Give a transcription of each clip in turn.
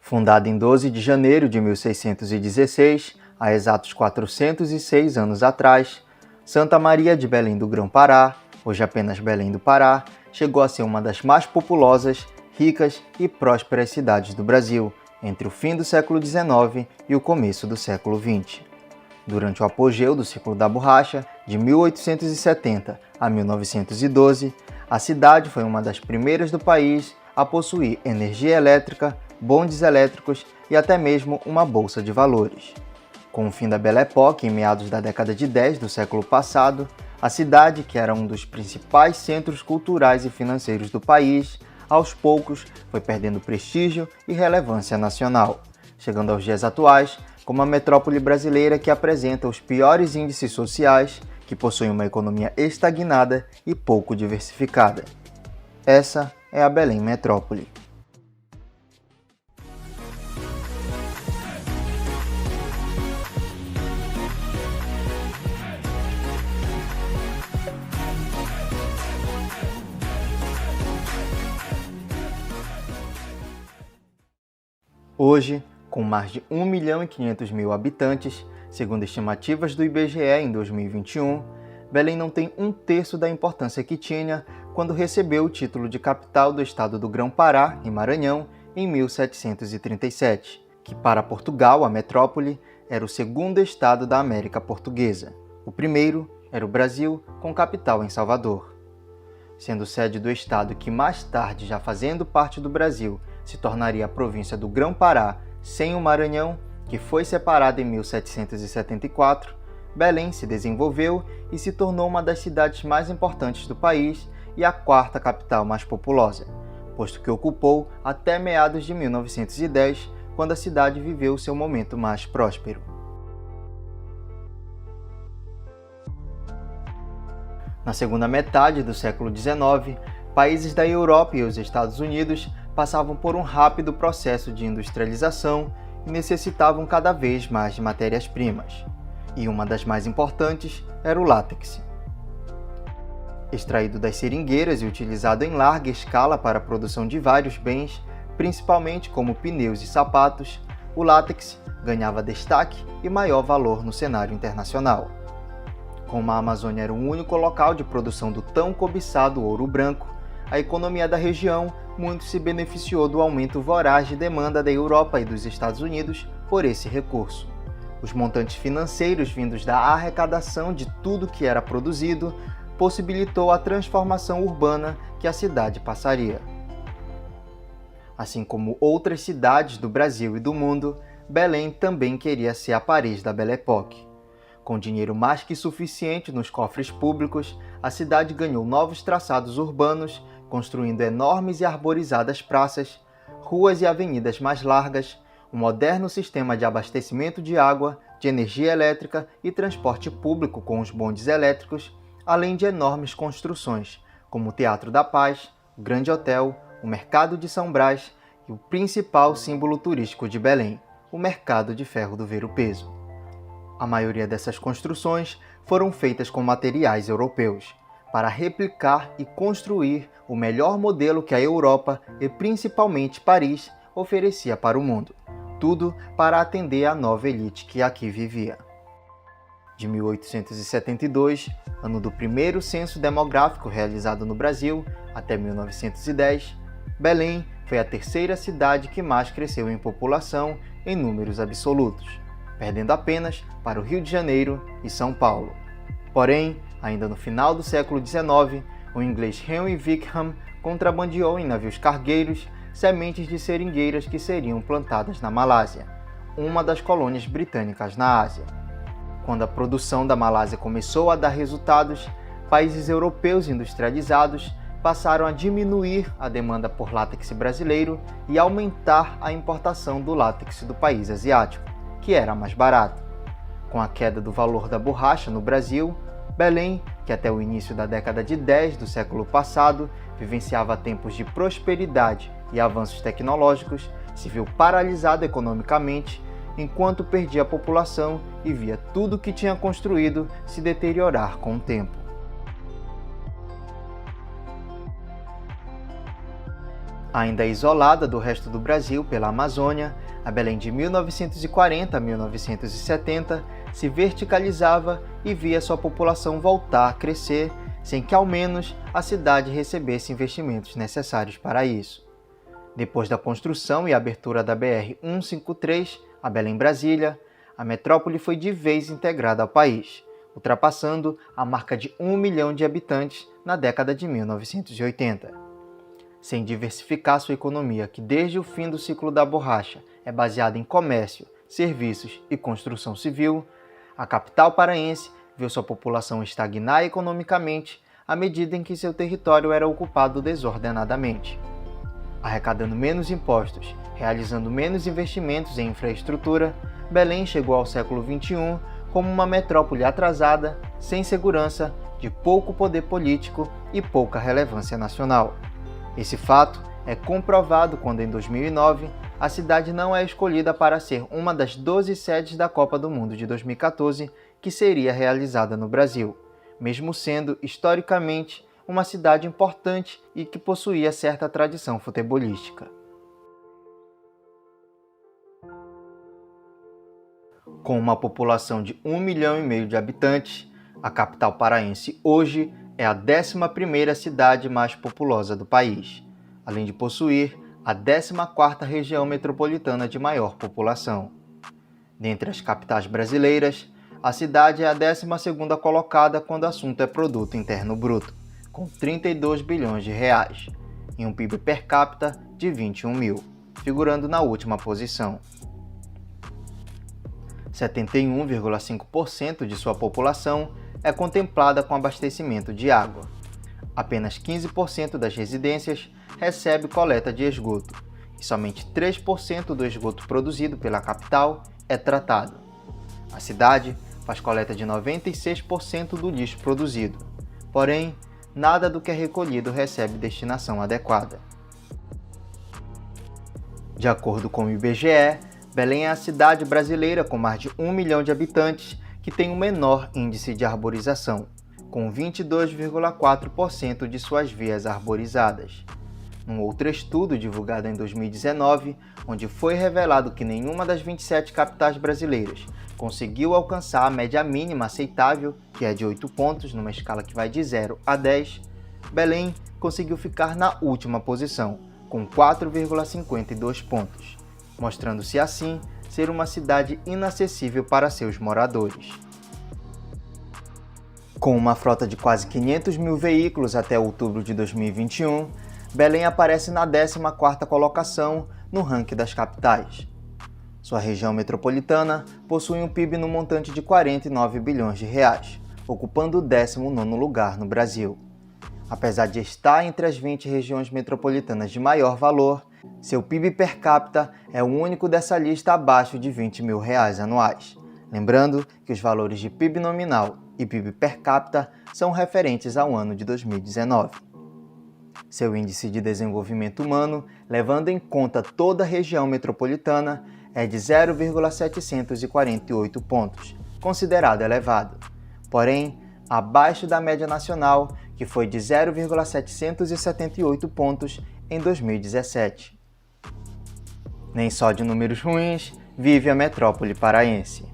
Fundada em 12 de janeiro de 1616, há exatos 406 anos atrás, Santa Maria de Belém do Grão-Pará, hoje apenas Belém do Pará, chegou a ser uma das mais populosas, ricas e prósperas cidades do Brasil, entre o fim do século XIX e o começo do século XX. Durante o apogeu do ciclo da borracha, de 1870 a 1912, a cidade foi uma das primeiras do país a possuir energia elétrica, bondes elétricos e até mesmo uma bolsa de valores. Com o fim da Belle Époque, em meados da década de 10 do século passado, a cidade, que era um dos principais centros culturais e financeiros do país, aos poucos foi perdendo prestígio e relevância nacional, chegando aos dias atuais como a metrópole brasileira que apresenta os piores índices sociais, que possui uma economia estagnada e pouco diversificada. Essa é a Belém Metrópole. Hoje, com mais de 1.500.000 habitantes, segundo estimativas do IBGE em 2021, Belém não tem um terço da importância que tinha quando recebeu o título de capital do estado do Grão-Pará, em Maranhão, em 1737, que para Portugal, a metrópole, era o segundo estado da América Portuguesa. O primeiro era o Brasil, com capital em Salvador. Sendo sede do estado que mais tarde, já fazendo parte do Brasil, se tornaria a província do Grão-Pará sem o Maranhão, que foi separado em 1774, Belém se desenvolveu e se tornou uma das cidades mais importantes do país e a quarta capital mais populosa, posto que ocupou até meados de 1910, quando a cidade viveu seu momento mais próspero. Na segunda metade do século XIX, países da Europa e os Estados Unidos passavam por um rápido processo de industrialização e necessitavam cada vez mais de matérias-primas. E uma das mais importantes era o látex. Extraído das seringueiras e utilizado em larga escala para a produção de vários bens, principalmente como pneus e sapatos, o látex ganhava destaque e maior valor no cenário internacional. Como a Amazônia era o único local de produção do tão cobiçado ouro branco, a economia da região muito se beneficiou do aumento voraz de demanda da Europa e dos Estados Unidos por esse recurso. Os montantes financeiros vindos da arrecadação de tudo que era produzido possibilitou a transformação urbana que a cidade passaria. Assim como outras cidades do Brasil e do mundo, Belém também queria ser a Paris da Belle Époque. Com dinheiro mais que suficiente nos cofres públicos, a cidade ganhou novos traçados urbanos, construindo enormes e arborizadas praças, ruas e avenidas mais largas, um moderno sistema de abastecimento de água, de energia elétrica e transporte público com os bondes elétricos, além de enormes construções, como o Teatro da Paz, o Grande Hotel, o Mercado de São Brás e o principal símbolo turístico de Belém, o Mercado de Ferro do Ver-o-Peso. A maioria dessas construções foram feitas com materiais europeus, para replicar e construir o melhor modelo que a Europa e principalmente Paris oferecia para o mundo. Tudo para atender à nova elite que aqui vivia. De 1872, ano do primeiro censo demográfico realizado no Brasil, até 1910, Belém foi a terceira cidade que mais cresceu em população em números absolutos, perdendo apenas para o Rio de Janeiro e São Paulo. Porém, ainda no final do século XIX, o inglês Henry Wickham contrabandeou em navios cargueiros sementes de seringueiras que seriam plantadas na Malásia, uma das colônias britânicas na Ásia. Quando a produção da Malásia começou a dar resultados, países europeus industrializados passaram a diminuir a demanda por látex brasileiro e aumentar a importação do látex do país asiático, que era mais barato. Com a queda do valor da borracha no Brasil, Belém, que até o início da década de 10 do século passado vivenciava tempos de prosperidade e avanços tecnológicos, se viu paralisado economicamente, enquanto perdia a população e via tudo o que tinha construído se deteriorar com o tempo. Ainda isolada do resto do Brasil pela Amazônia, a Belém de 1940 a 1970 se verticalizava e via sua população voltar a crescer, sem que ao menos a cidade recebesse investimentos necessários para isso. Depois da construção e abertura da BR-153, a Belém-Brasília, a metrópole foi de vez integrada ao país, ultrapassando a marca de 1 milhão de habitantes na década de 1980. Sem diversificar sua economia, que desde o fim do ciclo da borracha é baseada em comércio, serviços e construção civil, a capital paraense viu sua população estagnar economicamente à medida em que seu território era ocupado desordenadamente. Arrecadando menos impostos, realizando menos investimentos em infraestrutura, Belém chegou ao século XXI como uma metrópole atrasada, sem segurança, de pouco poder político e pouca relevância nacional. Esse fato é comprovado quando, em 2009, a cidade não é escolhida para ser uma das 12 sedes da Copa do Mundo de 2014 que seria realizada no Brasil, mesmo sendo, historicamente, uma cidade importante e que possuía certa tradição futebolística. Com uma população de 1,5 milhão de habitantes, a capital paraense hoje é a 11ª cidade mais populosa do país, além de possuir a 14ª região metropolitana de maior população. Dentre as capitais brasileiras, a cidade é a 12ª colocada quando o assunto é Produto Interno Bruto, com 32 bilhões de reais, e um PIB per capita de 21 mil, figurando na última posição. 71,5% de sua população é contemplada com abastecimento de água. Apenas 15% das residências recebe coleta de esgoto, e somente 3% do esgoto produzido pela capital é tratado. A cidade faz coleta de 96% do lixo produzido, porém, nada do que é recolhido recebe destinação adequada. De acordo com o IBGE, Belém é a cidade brasileira com mais de 1 milhão de habitantes que tem o menor índice de arborização, com 22,4% de suas vias arborizadas. Num outro estudo divulgado em 2019, onde foi revelado que nenhuma das 27 capitais brasileiras conseguiu alcançar a média mínima aceitável, que é de 8 pontos, numa escala que vai de 0 a 10, Belém conseguiu ficar na última posição, com 4,52 pontos, mostrando-se assim ser uma cidade inacessível para seus moradores. Com uma frota de quase 500 mil veículos até outubro de 2021, Belém aparece na 14ª colocação no ranking das capitais. Sua região metropolitana possui um PIB no montante de 49 bilhões de reais, ocupando o 19º lugar no Brasil. Apesar de estar entre as 20 regiões metropolitanas de maior valor, seu PIB per capita é o único dessa lista abaixo de 20 mil reais anuais. Lembrando que os valores de PIB nominal e PIB per capita são referentes ao ano de 2019. Seu índice de desenvolvimento humano, levando em conta toda a região metropolitana, é de 0,748 pontos, considerado elevado, porém abaixo da média nacional, que foi de 0,778 pontos em 2017. Nem só de números ruins vive a metrópole paraense.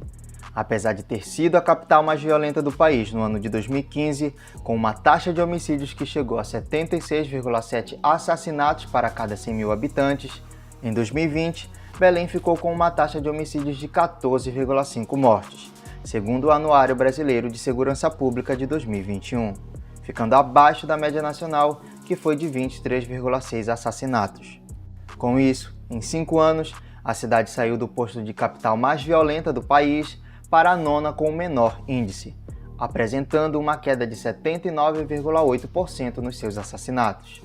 Apesar de ter sido a capital mais violenta do país no ano de 2015, com uma taxa de homicídios que chegou a 76,7 assassinatos para cada 100 mil habitantes, em 2020, Belém ficou com uma taxa de homicídios de 14,5 mortes, segundo o Anuário Brasileiro de Segurança Pública de 2021, ficando abaixo da média nacional, que foi de 23,6 assassinatos. Com isso, em 5 anos, a cidade saiu do posto de capital mais violenta do país para a 9ª com o menor índice, apresentando uma queda de 79,8% nos seus assassinatos.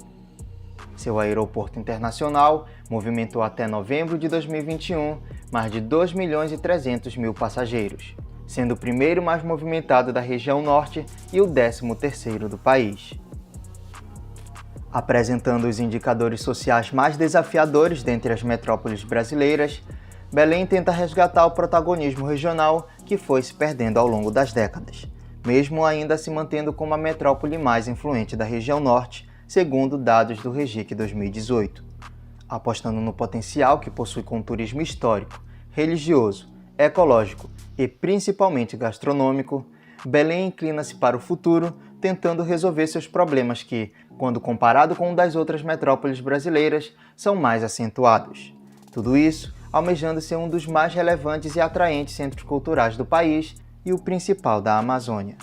Seu aeroporto internacional movimentou até novembro de 2021 mais de 2.300.000 passageiros, sendo o primeiro mais movimentado da região norte e o 13º do país. Apresentando os indicadores sociais mais desafiadores dentre as metrópoles brasileiras, Belém tenta resgatar o protagonismo regional que foi se perdendo ao longo das décadas, mesmo ainda se mantendo como a metrópole mais influente da região norte, segundo dados do REGIC 2018, Apostando no potencial que possui com o turismo histórico, religioso, ecológico e principalmente gastronômico, Belém inclina-se para o futuro, tentando resolver seus problemas que, quando comparado com o das outras metrópoles brasileiras, são mais acentuados. Tudo isso almejando ser um dos mais relevantes e atraentes centros culturais do país e o principal da Amazônia.